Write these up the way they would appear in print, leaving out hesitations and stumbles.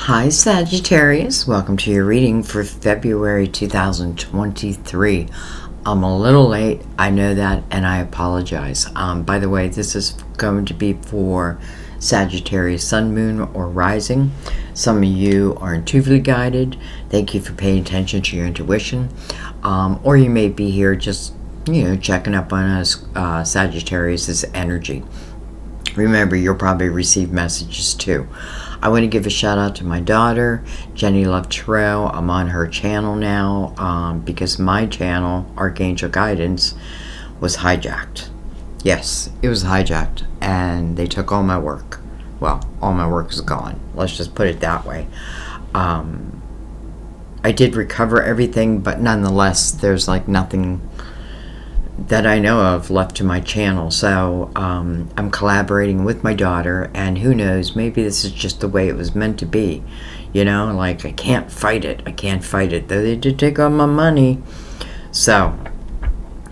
Hi Sagittarius, welcome to your reading for February 2023. I'm a little late, I know that, and I apologize. By the way, this is going to be for Sagittarius Sun, Moon, or Rising. Some of you are intuitively guided. Thank you for paying attention to your intuition. Or you may be here just, checking up on us, Sagittarius' energy. Remember, you'll probably receive messages too. I want to give a shout out to my daughter, Jenny Lovetarot. I'm on her channel now because my channel, Archangel Guidance, was hijacked. Yes, it was hijacked, and they took all my work. Well, all my work is gone. Let's just put it that way. I did recover everything, but nonetheless, there's like nothing that I know of left to my channel. So I'm collaborating with my daughter, and who knows, maybe this is just the way it was meant to be. Like I can't fight it. Though they did take all my money. So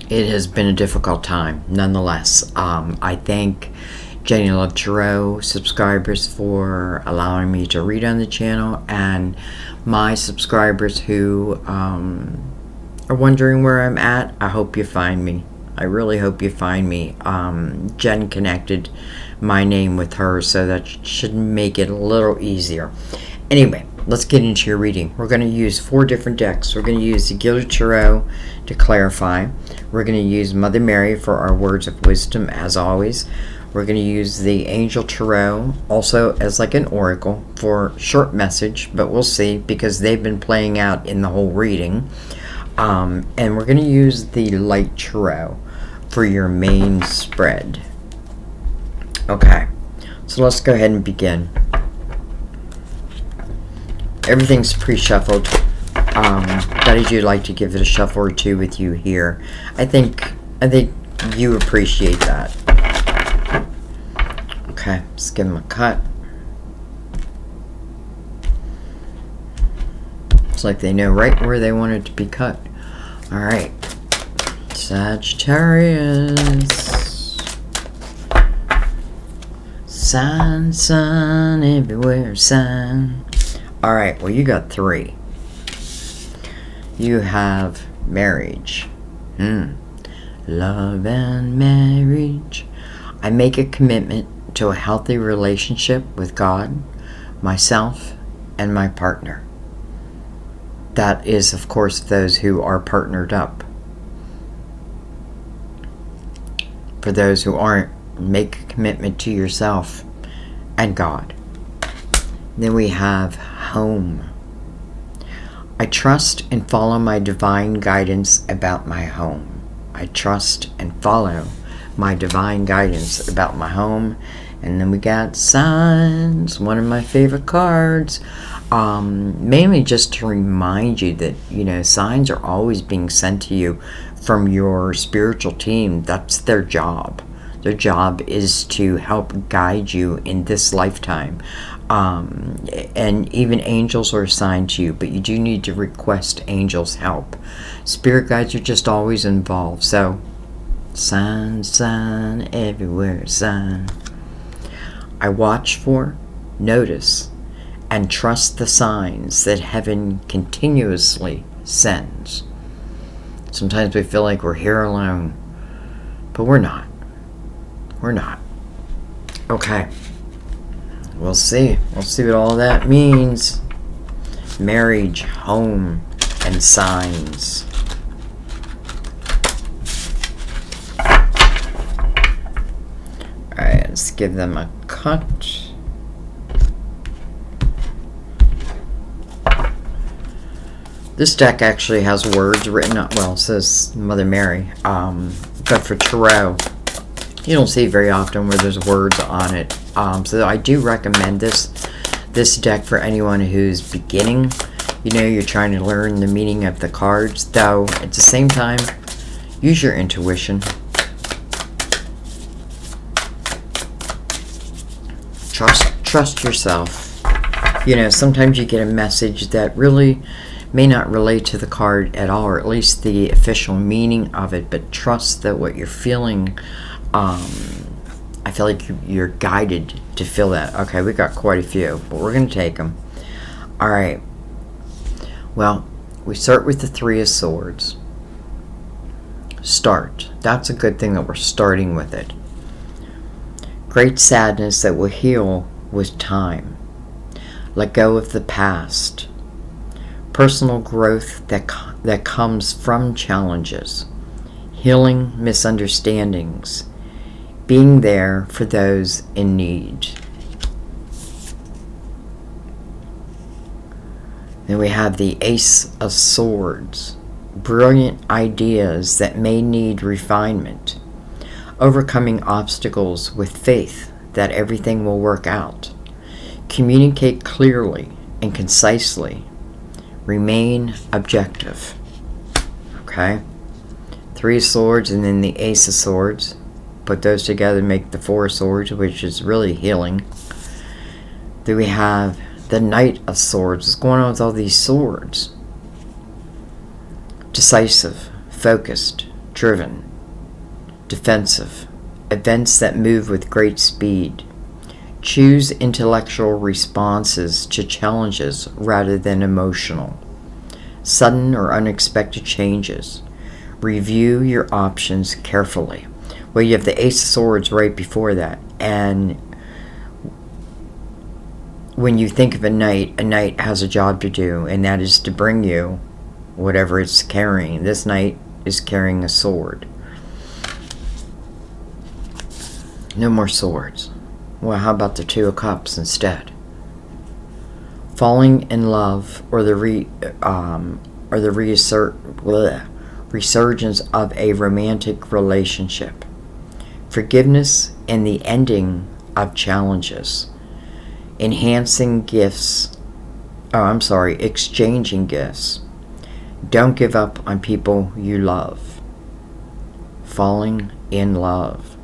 it has been a difficult time. Nonetheless, I thank Jenny Lovetarot subscribers for allowing me to read on the channel, and my subscribers who are wondering where I'm at, I hope you find me. I really hope you find me. Jen connected my name with her, so that should make it a little easier. Anyway, let's get into your reading. We're going to use 4 different decks. We're going to use the Gilded Tarot to clarify. We're going to use Mother Mary for our words of wisdom, as always. We're going to use the Angel Tarot also as like an oracle for short message, but we'll see because they've been playing out in the whole reading. And we're going to use the Light Tarot for your main spread. Okay, so let's go ahead and begin. Everything's pre-shuffled, but I do like to give it a shuffle or two with you here. I think you appreciate that. Okay, let's give them a cut. It's like they know right where they want it to be cut. All right, Sagittarius. Sun everywhere, sun. All right, well, you got 3. You have marriage. Love and marriage. I make a commitment to a healthy relationship with God, myself, and my partner. That is, of course, those who are partnered up. For those who aren't, make a commitment to yourself and God. Then we have home. I trust and follow my divine guidance about my home. I trust and follow my divine guidance about my home. And then we got signs, one of my favorite cards. Mainly just to remind you that, signs are always being sent to you from your spiritual team. That's their job. Their job is to help guide you in this lifetime. And even angels are assigned to you, but you do need to request angels' help. Spirit guides are just always involved. So, sign everywhere, sign. I watch for, notice, and trust the signs that heaven continuously sends. Sometimes we feel like we're here alone, but we're not. We're not. Okay. We'll see. We'll see what all that means. Marriage, home, and signs. Alright, let's give them a cut. This deck actually has words written up. Well, it says Mother Mary. But for Tarot, you don't see very often where there's words on it. So I do recommend this deck for anyone who's beginning. You're trying to learn the meaning of the cards. Though, at the same time, use your intuition. Trust yourself. Sometimes you get a message that really may not relate to the card at all, or at least the official meaning of it, but trust that what you're feeling, I feel like you're guided to feel that. Okay, we got quite a few, but we're going to take them. Alright. Well, we start with the Three of Swords. Start. That's a good thing that we're starting with it. Great sadness that will heal with time. Let go of the past. Personal growth that comes from challenges. Healing misunderstandings. Being there for those in need. Then we have the Ace of Swords. Brilliant ideas that may need refinement. Overcoming obstacles with faith that everything will work out. Communicate clearly and concisely. Remain objective. Okay? Three of Swords and then the Ace of Swords. Put those together to make the Four of Swords, which is really healing. Then we have the Knight of Swords. What's going on with all these swords? Decisive, focused, driven, defensive. Events that move with great speed. Choose intellectual responses to challenges rather than emotional. Sudden or unexpected changes. Review your options carefully. Well, you have the Ace of Swords right before that. And when you think of a knight has a job to do, and that is to bring you whatever it's carrying. This knight is carrying a sword. No more swords. Well, how about the Two of Cups instead? Falling in love or the resurgence of a romantic relationship. Forgiveness and the ending of challenges. Exchanging gifts. Don't give up on people you love. Falling in love.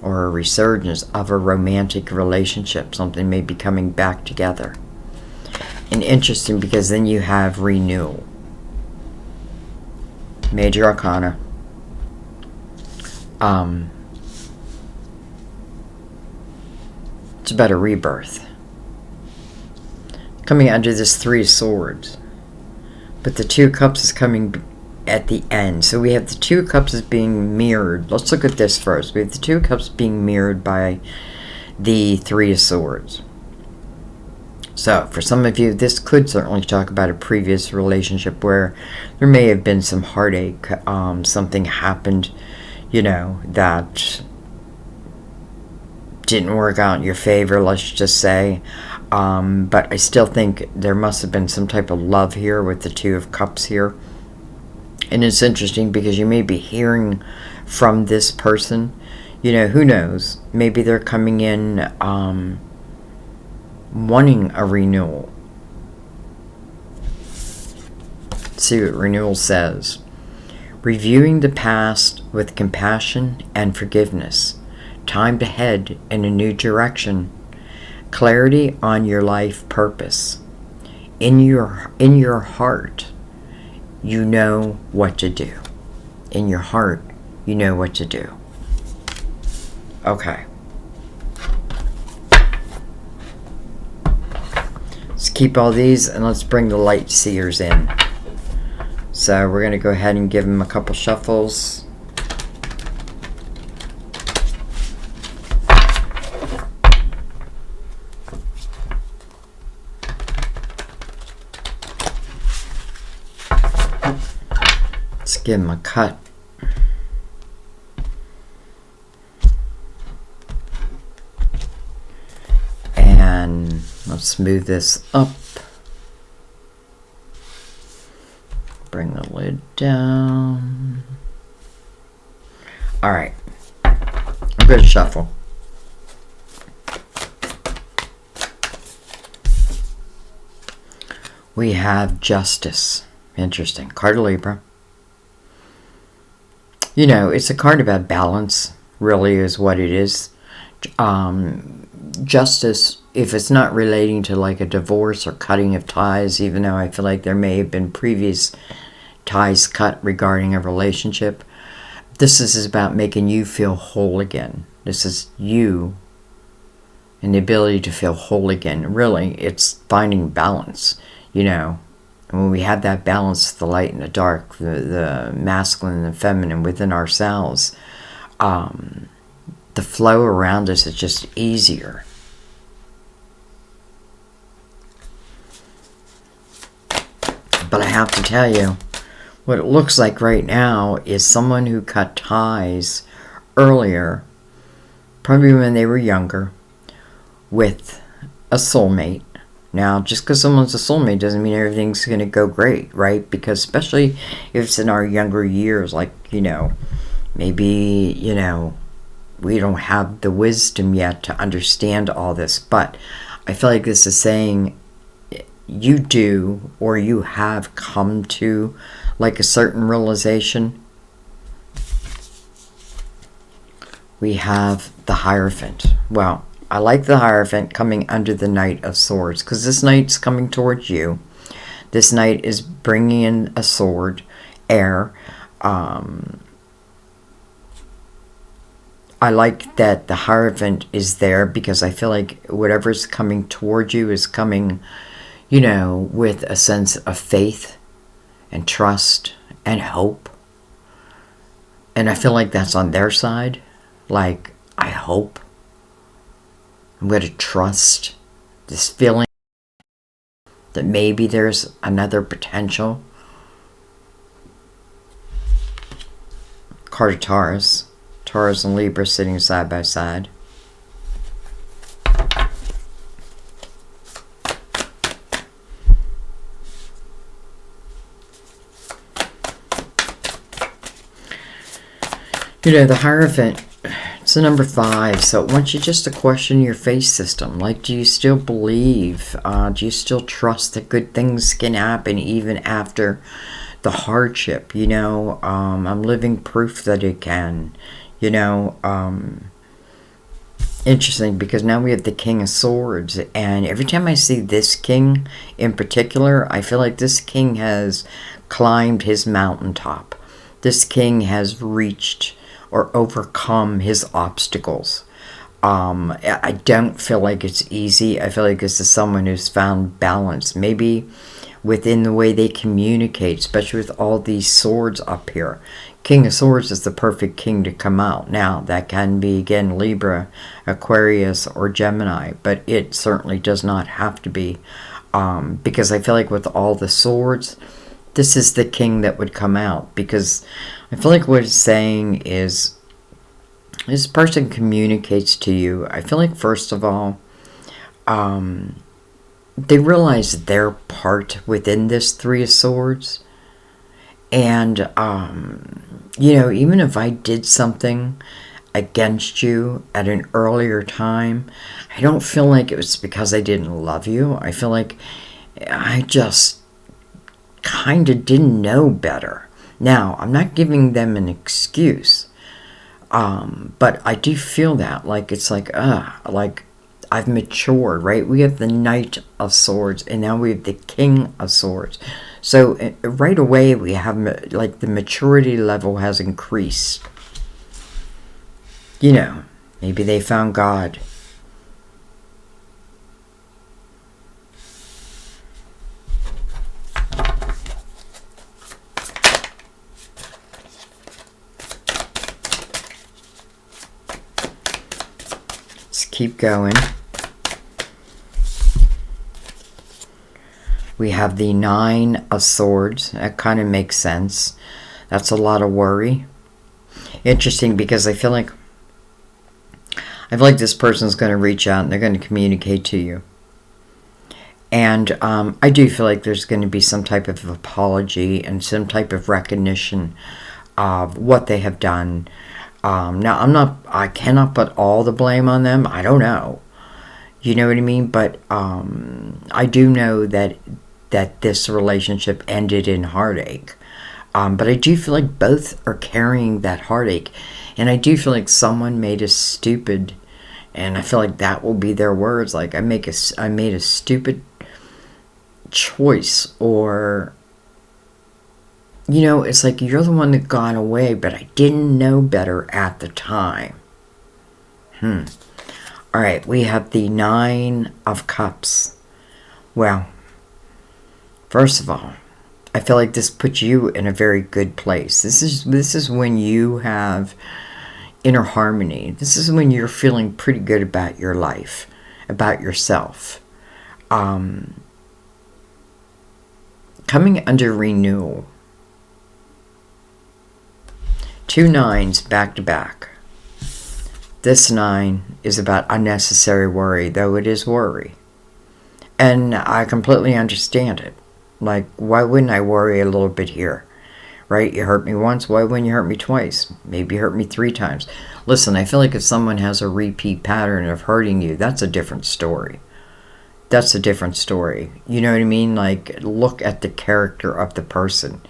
Or a resurgence of a romantic relationship. Something may be coming back together. And interesting because then you have renewal. Major Arcana. It's about a rebirth. Coming under this Three of Swords. But the Two of Cups is coming at the end. So we have the Two of Cups as being mirrored. Let's look at this first. We have the Two of Cups being mirrored by the Three of Swords. So for some of you, this could certainly talk about a previous relationship where there may have been some heartache. Something happened, that didn't work out in your favor, let's just say. But I still think there must have been some type of love here with the Two of Cups here. And it's interesting because you may be hearing from this person. Who knows? Maybe they're coming in wanting a renewal. Let's see what renewal says. Reviewing the past with compassion and forgiveness. Time to head in a new direction. Clarity on your life purpose. In your heart, you know what to do. In your heart, you know what to do. Okay. Let's keep all these and let's bring the light seers in. So we're going to go ahead and give them a couple shuffles. Let's give them a cut. And let's move this up. Bring the lid down. Alright. I'm going to shuffle. We have Justice. Interesting. Card of Libra. It's a card about balance, really is what it is. Justice, if it's not relating to like a divorce or cutting of ties, even though I feel like there may have been previous ties cut regarding a relationship, this is about making you feel whole again. This is you and the ability to feel whole again. Really, it's finding balance, you know. And when we have that balance, the light and the dark, the masculine and the feminine within ourselves, the flow around us is just easier. But I have to tell you, what it looks like right now is someone who cut ties earlier, probably when they were younger, with a soulmate. Now, just because someone's a soulmate doesn't mean everything's going to go great, right? Because especially if it's in our younger years, like, you know, maybe, you know, we don't have the wisdom yet to understand all this. But I feel like this is saying you do, or you have come to, like, a certain realization. We have the Hierophant. Well, I like the Hierophant coming under the Knight of Swords, because this knight's coming towards you. This knight is bringing in a sword, air. I like that the Hierophant is there, because I feel like whatever's coming towards you is coming, you know, with a sense of faith and trust and hope. And I feel like that's on their side. Like, I hope. I'm going to trust this feeling that maybe there's another potential. Card of Taurus. Taurus and Libra sitting side by side. You know, the Hierophant, it's the number 5, so it wants you just to question your faith system. Like, do you still believe? Do you still trust that good things can happen even after the hardship? You know, I'm living proof that it can. You know, interesting, because now we have the King of Swords, and every time I see this king in particular, I feel like this king has climbed his mountaintop. This king has reached or overcome his obstacles. I don't feel like it's easy. I feel like this is someone who's found balance, maybe within the way they communicate, especially with all these swords up here. King of Swords is the perfect king to come out. Now, that can be, again, Libra, Aquarius, or Gemini, but it certainly does not have to be, because I feel like with all the swords, this is the king that would come out, because I feel like what it's saying is this person communicates to you. I feel like, first of all, they realize their part within this Three of Swords. And, you know, even if I did something against you at an earlier time, I don't feel like it was because I didn't love you. I feel like I just kind of didn't know better. Now, I'm not giving them an excuse, but I do feel that, like, it's like I've matured, right? We have the Knight of Swords, and now we have the King of Swords. So right away, we have, like, the maturity level has increased. You know, maybe they found God. Keep going. We have the Nine of Swords. That kind of makes sense. That's a lot of worry. Interesting, because I feel like this person's going to reach out and they're going to communicate to you. And I do feel like there's going to be some type of apology and some type of recognition of what they have done. Now, I cannot put all the blame on them. I don't know. You know what I mean? But I do know that this relationship ended in heartache. But I do feel like both are carrying that heartache. And I do feel like someone made a stupid, and I feel like that will be their words, like, I made a stupid choice, or, you know, it's like you're the one that got away, but I didn't know better at the time. All All right, we have the Nine of Cups. Well, first of all, I feel like this puts you in a very good place. This is when you have inner harmony. This is when you're feeling pretty good about your life, about yourself. Coming under renewal. 2 nines back to back. This 9 is about unnecessary worry, though it is worry. And I completely understand it. Like, why wouldn't I worry a little bit here? Right? You hurt me once, why wouldn't you hurt me twice? Maybe you hurt me 3 times. Listen, I feel like if someone has a repeat pattern of hurting you, that's a different story. That's a different story. You know what I mean? Like, look at the character of the person.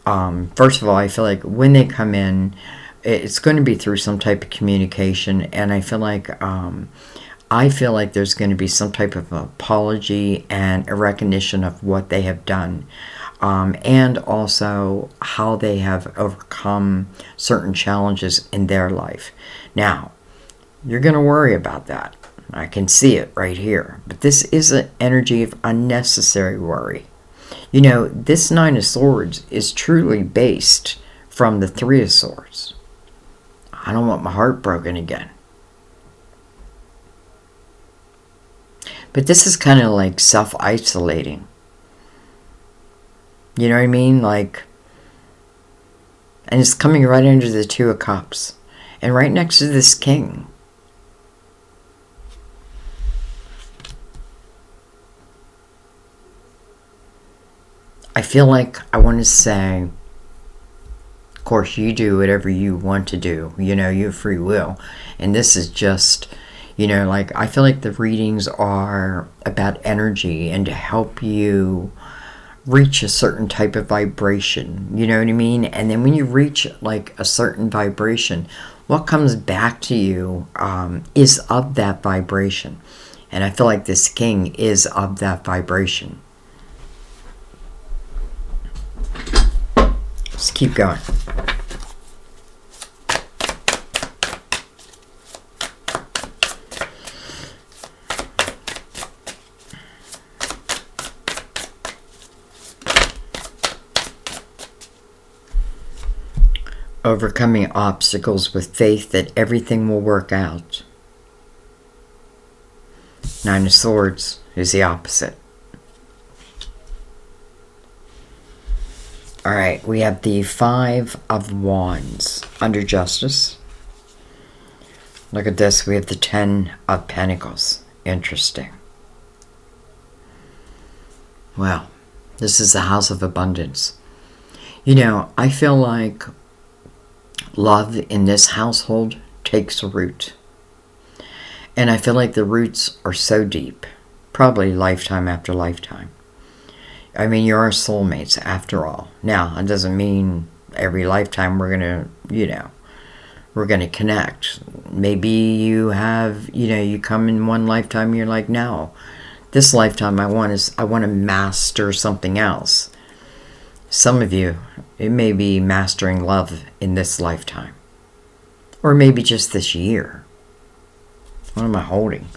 First of all, I feel like when they come in, it's going to be through some type of communication, and I feel like there's going to be some type of apology and a recognition of what they have done, and also how they have overcome certain challenges in their life. Now, you're going to worry about that. I can see it right here. But this is an energy of unnecessary worry. You know, this 9 of Swords is truly based from the 3 of Swords. I don't want my heart broken again. But this is kind of like self-isolating. You know what I mean? Like, and it's coming right under the 2 of Cups. And right next to this King. I feel like I want to say, of course, you do whatever you want to do. You know, you have free will. And this is just, you know, like, I feel like the readings are about energy and to help you reach a certain type of vibration. You know what I mean? And then when you reach, like, a certain vibration, what comes back to you is of that vibration. And I feel like this King is of that vibration. Just keep going. Overcoming obstacles with faith that everything will work out. 9 of Swords is the opposite. Alright, we have the 5 of Wands under Justice. Look at this, we have the 10 of Pentacles. Interesting. Well, this is the House of Abundance. You know, I feel like love in this household takes root. And I feel like the roots are so deep, probably lifetime after lifetime. I mean, you're our soulmates after all. Now, it doesn't mean every lifetime we're going to, you know, we're going to connect. Maybe you have, you know, you come in one lifetime, you're like, no, this lifetime I want to master something else. Some of you, it may be mastering love in this lifetime. Or maybe just this year. What am I holding?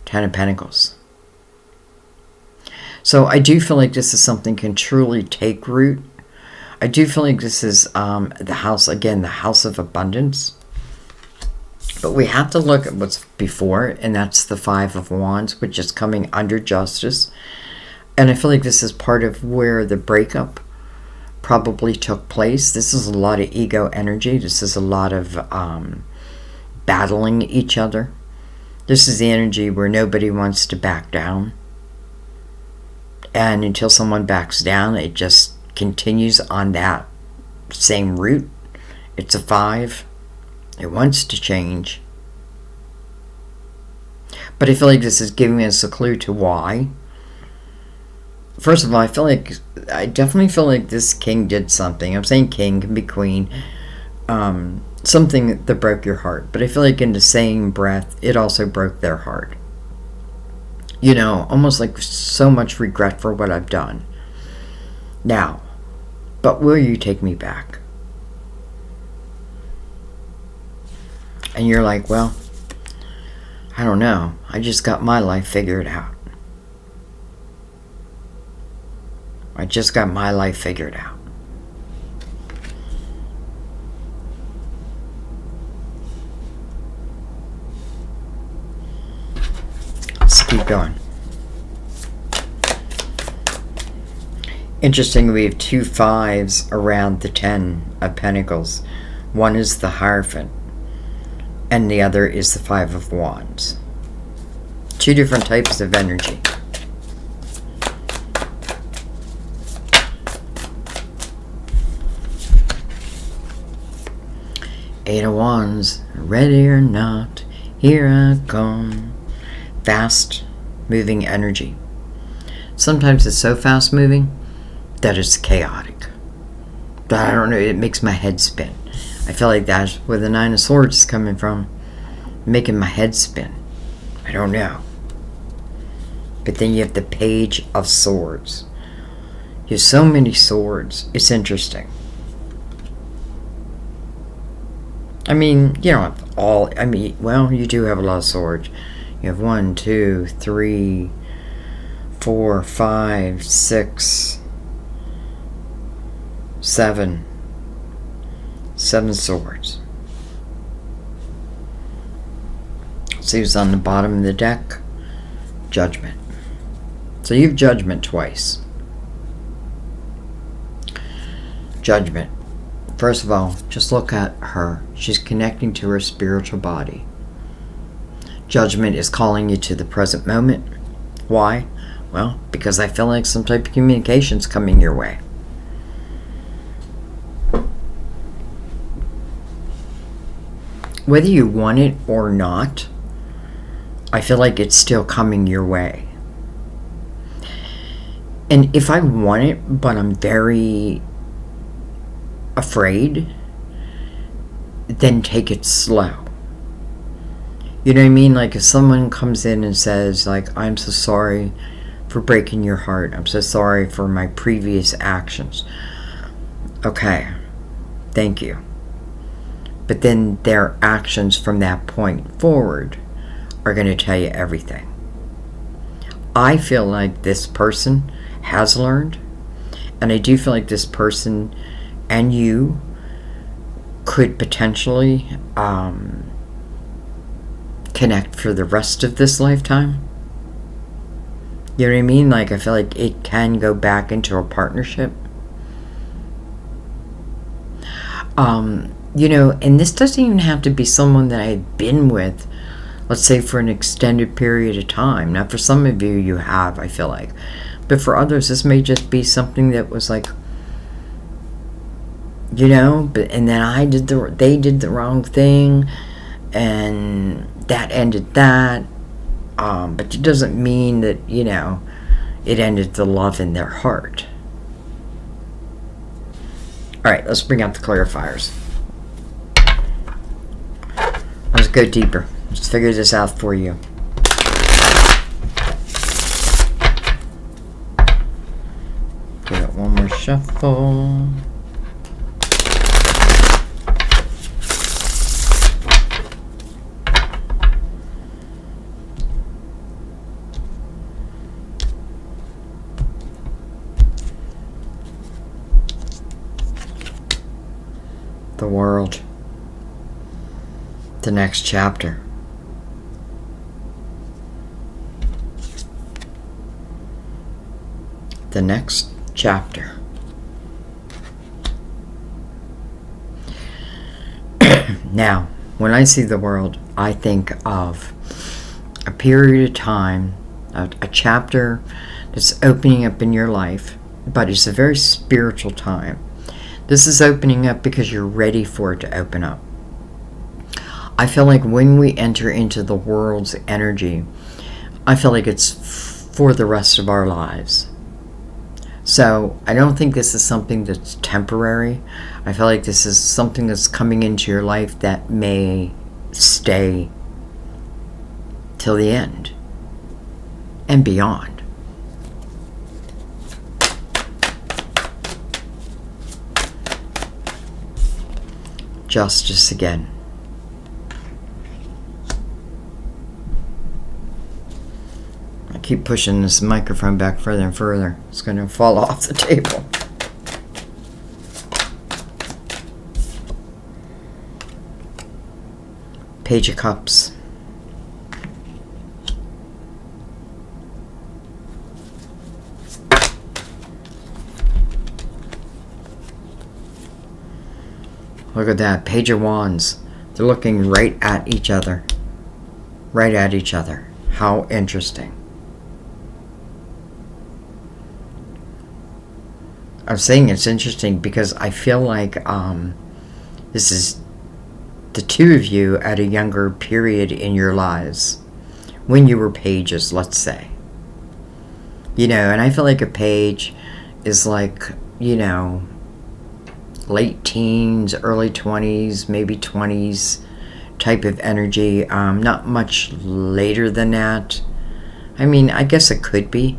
10 of Pentacles. So I do feel like this is something can truly take root. I do feel like this is the house, again, the House of Abundance. But we have to look at what's before it, and that's the 5 of Wands, which is coming under Justice. And I feel like this is part of where the breakup probably took place. This is a lot of ego energy. This is a lot of battling each other. This is the energy where nobody wants to back down. And until someone backs down, it just continues on that same route. It's a 5. It wants to change. But I feel like this is giving us a clue to why. First of all, I definitely feel like this King did something. I'm saying King, can be Queen. Something that broke your heart. But I feel like in the same breath, it also broke their heart. You know, almost like so much regret for what I've done. Now, but will you take me back? And you're like, well, I don't know. I just got my life figured out. I just got my life figured out. Let's keep going. Interesting, we have 2 5s around the 10 of Pentacles. One is the Hierophant, and the other is the 5 of Wands. 2 different types of energy. Eight of Wands, ready or not, here I come. Fast moving energy. Sometimes it's so fast moving that it's chaotic. But I don't know, it makes my head spin. I feel like that's where the 9 of Swords is coming from. Making my head spin. I don't know. But then you have the Page of Swords. You have so many swords. It's interesting. I mean, you don't have all... I mean, well, you do have a lot of swords. You have 1, 2, 3, 4, 5, 6, 7. 7 swords. See who's on the bottom of the deck? Judgment. So you have Judgment twice. Judgment. First of all, just look at her. She's connecting to her spiritual body. Judgment is calling you to the present moment. Why? Well, because I feel like some type of communication's coming your way. Whether you want it or not, I feel like it's still coming your way. And if I want it, but I'm very afraid, then take it slow. You know what I mean? Like if someone comes in and says, like, I'm so sorry for breaking your heart. I'm so sorry for my previous actions. Okay, thank you. But then their actions from that point forward are going to tell you everything. I feel like this person has learned, and I do feel like this person and you could potentially connect for the rest of this lifetime. You know what I mean? Like I feel like it can go back into a partnership. You know, and this doesn't even have to be someone that I've been with, let's say, for an extended period of time. Now, for some of you have, I feel like. But for others, this may just be something that was like, you know, and then they did the wrong thing, and that ended that. But it doesn't mean that, you know, it ended the love in their heart. All right, let's bring out the clarifiers. Let's go deeper. Let's figure this out for you. Give it one more shuffle. The World. The next chapter. The next chapter. Now, when I see the World, I think of a period of time, a chapter that's opening up in your life, but it's a very spiritual time. This is opening up because you're ready for it to open up. I feel like when we enter into the World's energy, I feel like it's for the rest of our lives. So I don't think this is something that's temporary. I feel like this is something that's coming into your life that may stay till the end and beyond. Justice again. Keep pushing this microphone back further and further. It's going to fall off the table. Page of Cups. Look at that. Page of Wands. They're looking right at each other. Right at each other. How interesting. I'm saying it's interesting because I feel like this is the two of you at a younger period in your lives. When you were pages, let's say. You know, and I feel like a page is like, you know, late teens, early 20s, maybe 20s type of energy. Not much later than that. I mean, I guess it could be.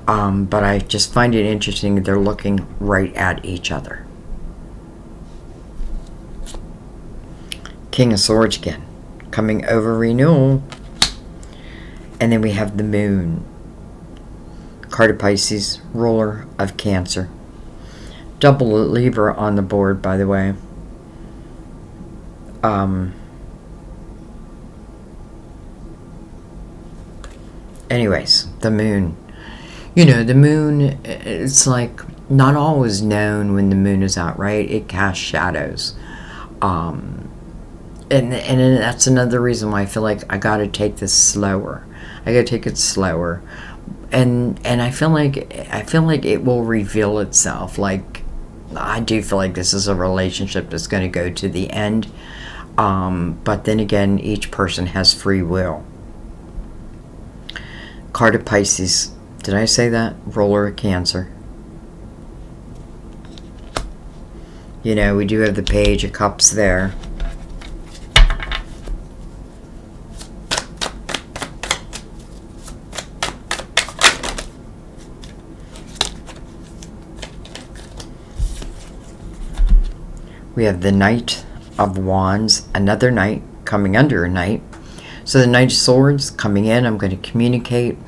But I just find it interesting they're looking right at each other. King of Swords again. Coming over renewal. And then we have the Moon. Card of Pisces. Ruler of Cancer. Double Libra on the board, by the way. Anyways, the Moon. You know, the moon, it's like not always known when the moon is out, right? It casts shadows. And that's another reason why I feel like I got to take this slower. I got to take it slower. And I feel like it will reveal itself. Like, I do feel like this is a relationship that's going to go to the end. But then again, each person has free will. Card of Pisces. Did I say that? Ruler of Cancer. You know, we do have the Page of Cups there. We have the Knight of Wands, another knight coming under a knight. So the Knight of Swords coming in, I'm going to communicate.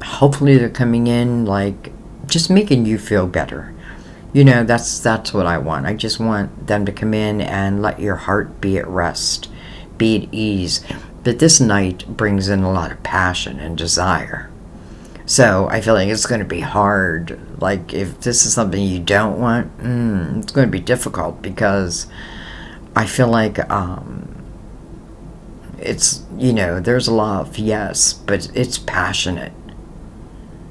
Hopefully they're coming in like just making you feel better. You know, that's what I want. I just want them to come in and let your heart be at rest, be at ease. But this Knight brings in a lot of passion and desire. So I feel like it's going to be hard. Like if this is something you don't want, it's going to be difficult because I feel like it's, you know, there's love, yes, but it's passionate.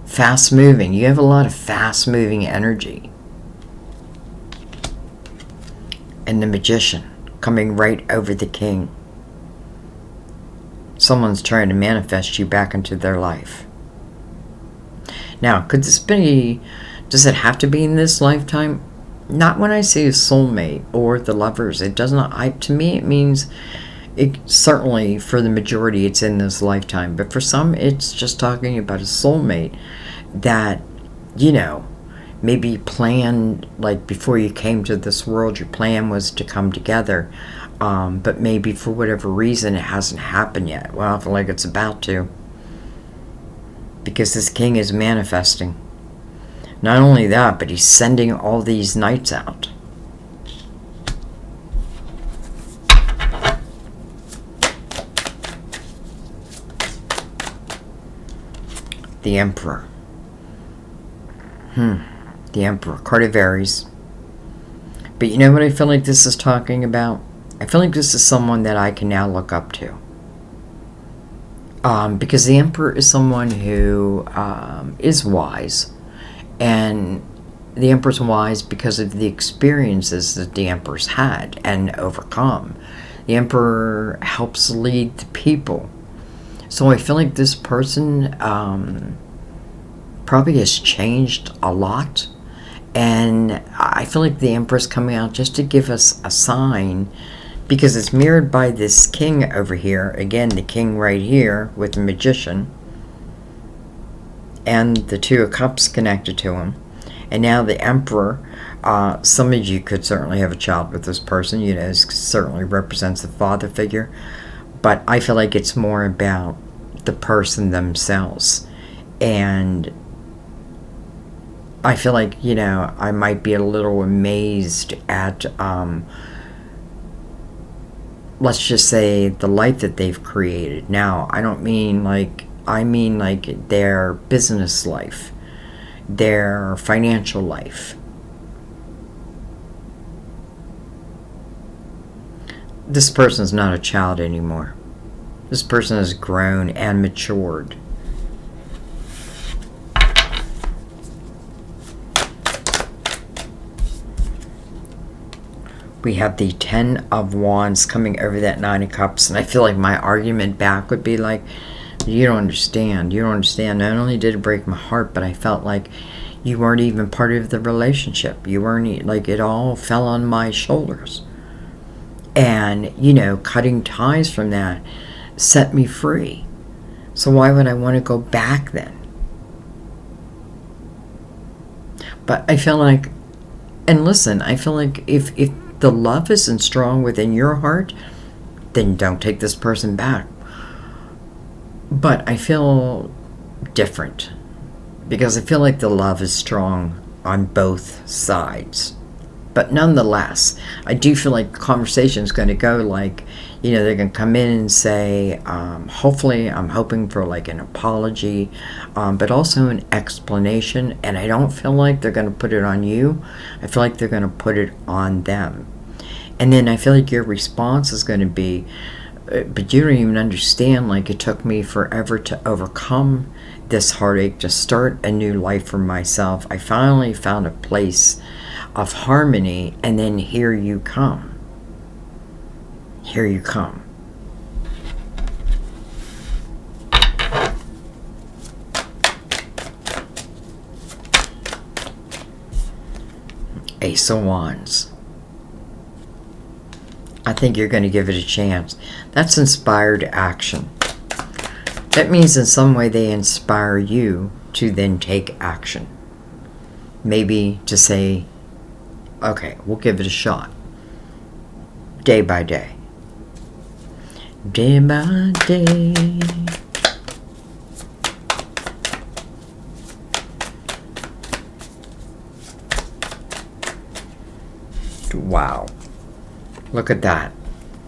Fast moving. You have a lot of fast moving energy. And the Magician coming right over the King. Someone's trying to manifest you back into their life. Now, could this be, does it have to be in this lifetime? Not when I say a soulmate or the lovers. It does not, to me it means, it certainly for the majority it's in this lifetime. But for some it's just talking about a soulmate that, you know, maybe planned, like before you came to this world, your plan was to come together. But maybe for whatever reason it hasn't happened yet. Well, I feel like it's about to. Because this King is manifesting. Not only that, but he's sending all these knights out. The Emperor. The Emperor. Card of Aries. But you know what I feel like this is talking about? I feel like this is someone that I can now look up to. Because the Emperor is someone who is wise. And the Emperor's wise because of the experiences that the Emperor's had and overcome. The Emperor helps lead the people. So I feel like this person probably has changed a lot. And I feel like the Emperor's coming out just to give us a sign, because it's mirrored by this King over here. Again, the King right here with the Magician. And the Two of Cups connected to him. And now the Emperor. Some of you could certainly have a child with this person. You know, it certainly represents the father figure. But I feel like it's more about the person themselves. And I feel like, I might be a little amazed at, let's just say, the life that they've created. Now, I don't mean I mean their business life, their financial life. This person's not a child anymore. This person has grown and matured. We have the 10 of Wands coming over that 9 of Cups. And I feel like my argument back would be like, you don't understand. You don't understand. Not only did it break my heart, but I felt like you weren't even part of the relationship. You weren't, like, it all fell on my shoulders. And, cutting ties from that set me free. So why would I want to go back then? But I feel like, and listen, I feel like if the love isn't strong within your heart, then don't take this person back. But I feel different, because I feel like the love is strong on both sides. But nonetheless, I do feel like the conversation is going to go like, they're going to come in and say, hopefully, I'm hoping for like an apology, but also an explanation. And I don't feel like they're going to put it on you. I feel like they're going to put it on them. And then I feel like your response is going to be, but you don't even understand, like, it took me forever to overcome this heartache, to start a new life for myself. I finally found a place of harmony, and then here you come. Here you come. Ace of Wands. I think you're going to give it a chance. That's inspired action. That means in some way they inspire you to then take action. Maybe to say, okay, we'll give it a shot. Day by day. Day by day. Wow. Look at that.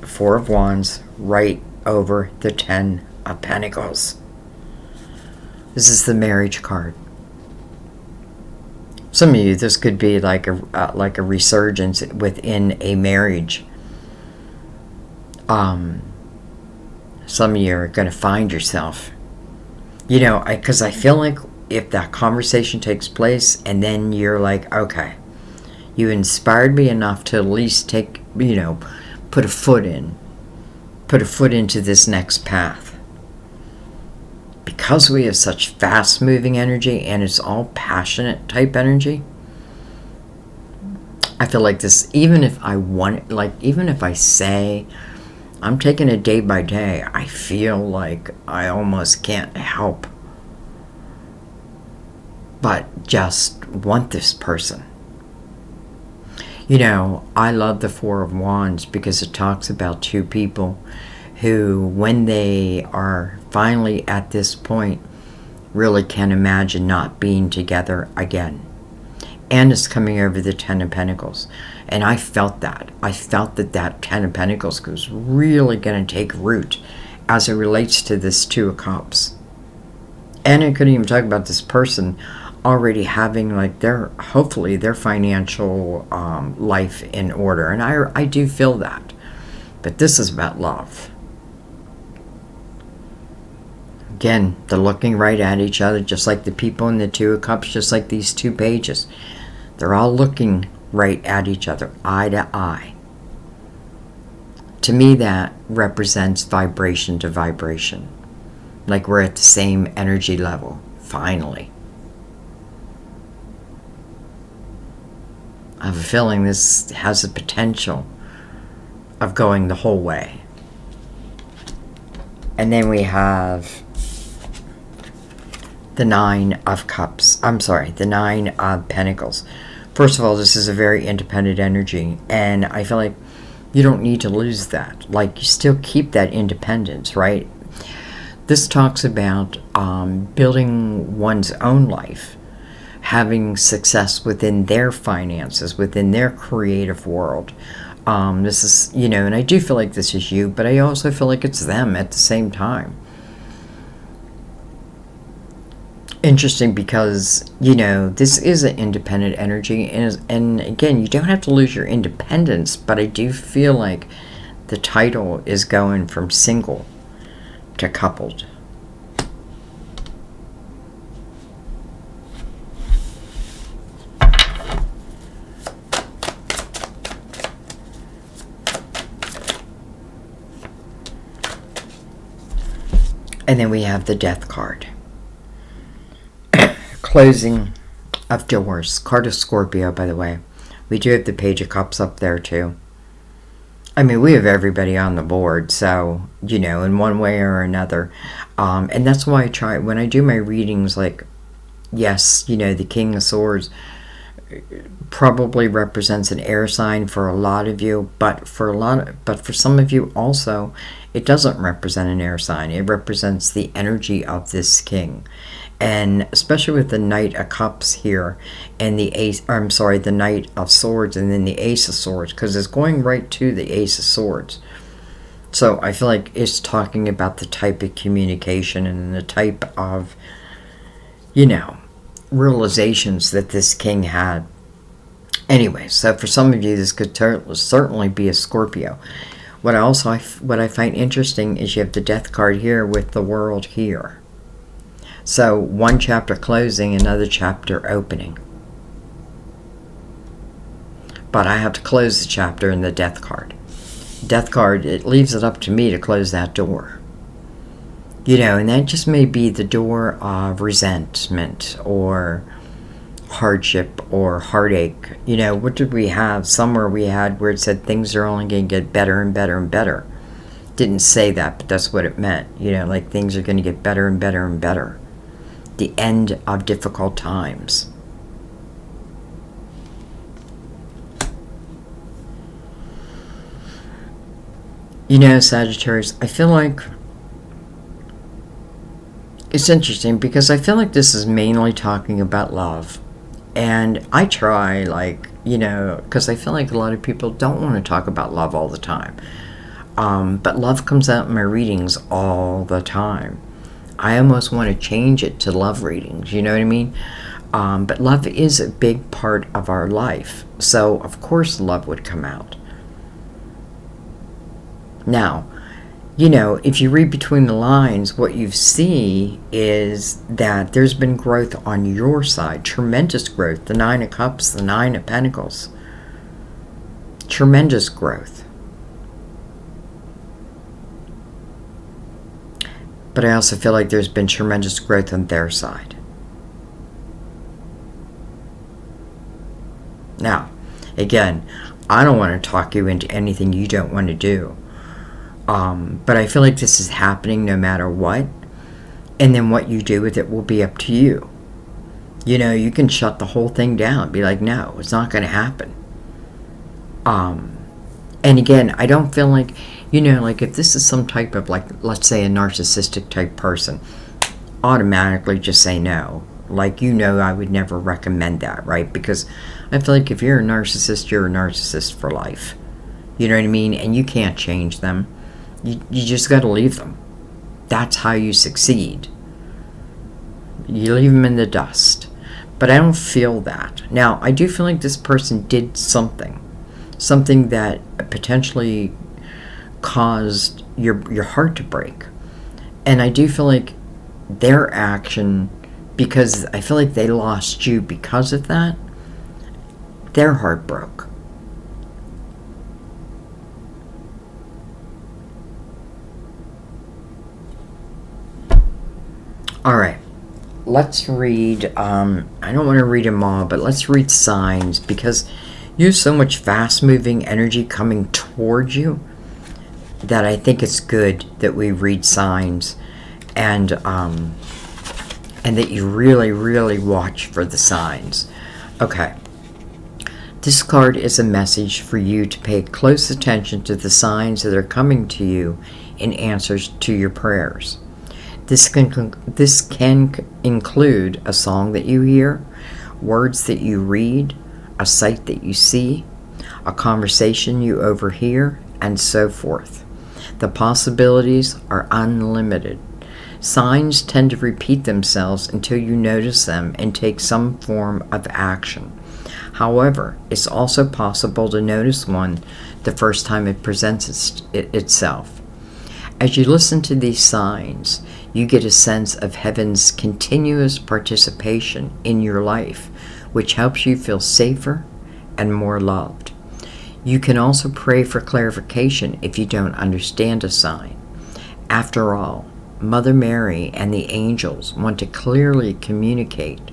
4 of Wands right over the 10 of Pentacles. This is the marriage card. Some of you, this could be like a resurgence within a marriage. Some of you are going to find yourself. Because I feel like if that conversation takes place and then you're like, okay, you inspired me enough to at least take, put a foot into this next path. Because we have such fast moving energy and it's all passionate type energy, I feel like this, even if I say I'm taking it day by day, I feel like I almost can't help but just want this person. I love the 4 of Wands because it talks about 2 people who, when they are finally at this point, really can imagine not being together again. And it's coming over the 10 of Pentacles. And I felt that. I felt that 10 of Pentacles was really going to take root as it relates to this 2 of Cups. And I couldn't even talk about this person already having hopefully their financial life in order. And I do feel that. But this is about love. Again, they're looking right at each other, just like the people in the 2 of Cups, just like these 2 pages. They're all looking right at each other, eye to eye. To me, that represents vibration to vibration. Like we're at the same energy level, finally. I have a feeling this has the potential of going the whole way. And then we have the 9 of Cups. The 9 of Pentacles. First of all, this is a very independent energy. And I feel like you don't need to lose that. Like, you still keep that independence, right? This talks about building one's own life, having success within their finances, within their creative world. This is, and I do feel like this is you, but I also feel like it's them at the same time. Interesting because, this is an independent energy. And again, you don't have to lose your independence, but I do feel like the title is going from single to coupled. And then we have the Death card. Closing of doors. Card of Scorpio, by the way. We do have the Page of Cups up there, too. I mean, we have everybody on the board, so, in one way or another. And that's why I try, when I do my readings, like, yes, the King of Swords probably represents an air sign for a lot of you, but for some of you also, it doesn't represent an air sign. It represents the energy of this king. And especially with the Knight of Cups here and the Knight of Swords and then the Ace of Swords, because it's going right to the Ace of Swords. So I feel like it's talking about the type of communication and the type of, realizations that this king had. Anyway, so for some of you, this could certainly be a Scorpio. What I find interesting is you have the Death card here with the World here. So one chapter closing, another chapter opening. But I have to close the chapter in the Death card. Death card, it leaves it up to me to close that door. And that just may be the door of resentment or hardship or heartache. What did we have? Somewhere we had where it said things are only going to get better and better and better. Didn't say that, but that's what it meant. Like things are going to get better and better and better. The end of difficult times. Sagittarius, I feel like it's interesting because I feel like this is mainly talking about love. And I try, because I feel like a lot of people don't want to talk about love all the time. But love comes out in my readings all the time. I almost want to change it to love readings, you know what I mean? But love is a big part of our life. So, of course, love would come out. Now, if you read between the lines, what you see is that there's been growth on your side. Tremendous growth. The Nine of Cups, the Nine of Pentacles. Tremendous growth. But I also feel like there's been tremendous growth on their side. Now, again, I don't want to talk you into anything you don't want to do. But I feel like this is happening no matter what. And then what you do with it will be up to you. You can shut the whole thing down. Be like, no, it's not going to happen. And again, I don't feel like, like if this is some type of, let's say a narcissistic type person, automatically just say no. I would never recommend that, right? Because I feel like if you're a narcissist, you're a narcissist for life. You know what I mean? And you can't change them. You just got to leave them. That's how you succeed. You leave them in the dust. But I don't feel that. Now, I do feel like this person did something that potentially caused your heart to break. And I do feel like their action, because I feel like they lost you because of that, their heart broke. All right, let's read, I don't want to read them all, but let's read signs, because you have so much fast-moving energy coming towards you that I think it's good that we read signs and that you really, really watch for the signs. Okay. This card is a message for you to pay close attention to the signs that are coming to you in answers to your prayers. This can include a song that you hear, words that you read, a sight that you see, a conversation you overhear, and so forth. The possibilities are unlimited. Signs tend to repeat themselves until you notice them and take some form of action. However, it's also possible to notice one the first time it presents itself. As you listen to these signs, you get a sense of heaven's continuous participation in your life, which helps you feel safer and more loved. You can also pray for clarification if you don't understand a sign. After all, Mother Mary and the angels want to clearly communicate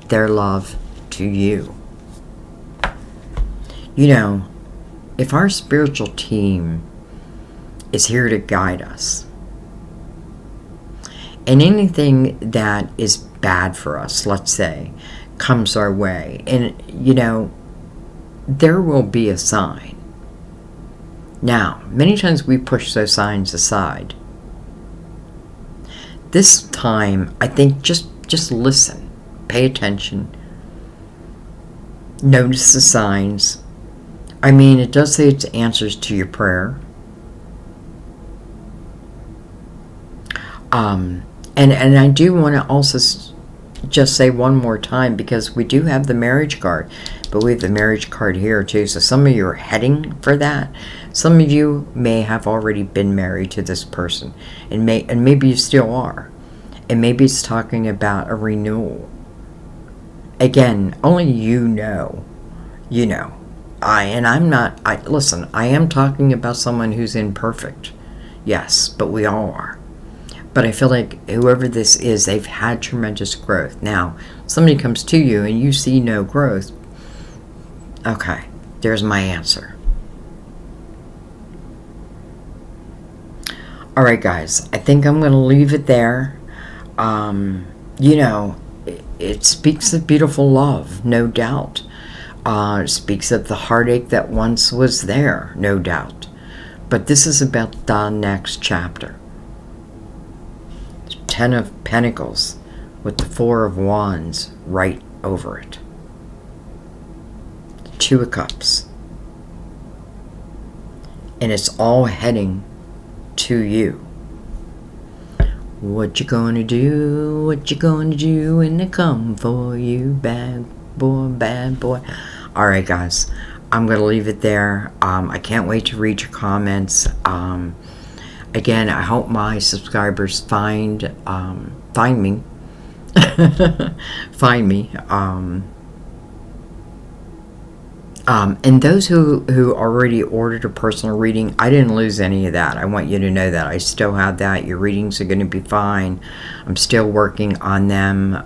their love to you. You know, if our spiritual team is here to guide us, and anything that is bad for us, let's say, comes our way, and you know, there will be a sign. Now, many times we push those signs aside. This time, I think just listen, pay attention, notice the signs. I mean, it does say it's answers to your prayer. And I do want to also just say one more time, because we do have the marriage card, but we have the marriage card here too. So some of you are heading for that. Some of you may have already been married to this person, and maybe you still are. And maybe it's talking about a renewal. Again, only you know. You know. Listen, I am talking about someone who's imperfect. Yes, but we all are. But I feel like whoever this is, they've had tremendous growth. Now, somebody comes to you and you see no growth. Okay, there's my answer. Alright guys, I think I'm going to leave it there. You know, it speaks of beautiful love, no doubt. It speaks of the heartache that once was there, no doubt. But this is about the next chapter. 10 of Pentacles with the 4 of Wands right over it. 2 of Cups. And it's all heading to you. What you gonna do? What you gonna do when they come for you? Bad boy, bad boy. Alright guys, I'm gonna leave it there. I can't wait to read your comments. Again, I hope my subscribers find me. Find me. And those who already ordered a personal reading, I didn't lose any of that. I want you to know that. I still have that. Your readings are going to be fine. I'm still working on them.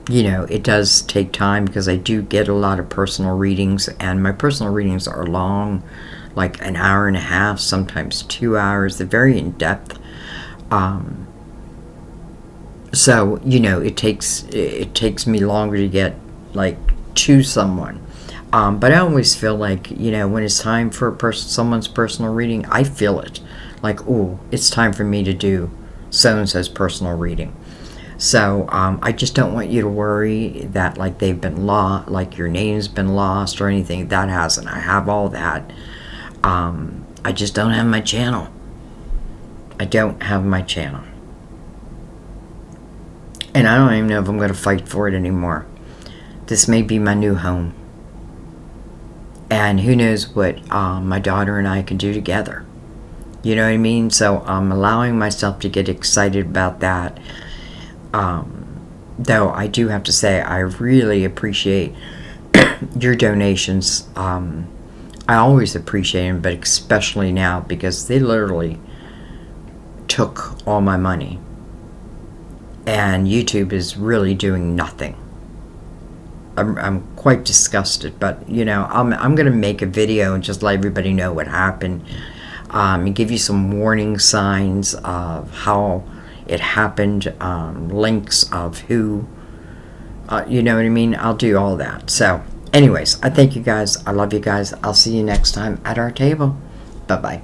You know, it does take time because I do get a lot of personal readings, and my personal readings are long, like an hour and a half, sometimes 2 hours. They're very in-depth. So, you know, it takes me longer to get, like, to someone. But I always feel like, you know, when it's time for someone's personal reading, I feel it. Like, ooh, it's time for me to do so-and-so's personal reading. So, I just don't want you to worry that, like, they've been lost, like your name's been lost or anything. That hasn't. I have all that. I just don't have my channel. I don't have my channel. And I don't even know if I'm going to fight for it anymore. This may be my new home. And who knows what my daughter and I can do together. You know what I mean? So I'm allowing myself to get excited about that. Though I do have to say, I really appreciate your donations. I always appreciate them, but especially now, because they literally took all my money. And YouTube is really doing nothing. I'm quite disgusted, but you know, I'm gonna make a video and just let everybody know what happened, and give you some warning signs of how it happened, links of who, you know what I mean. I'll do all that. So anyways, I thank you guys. I love you guys. I'll see you next time at our table. Bye bye.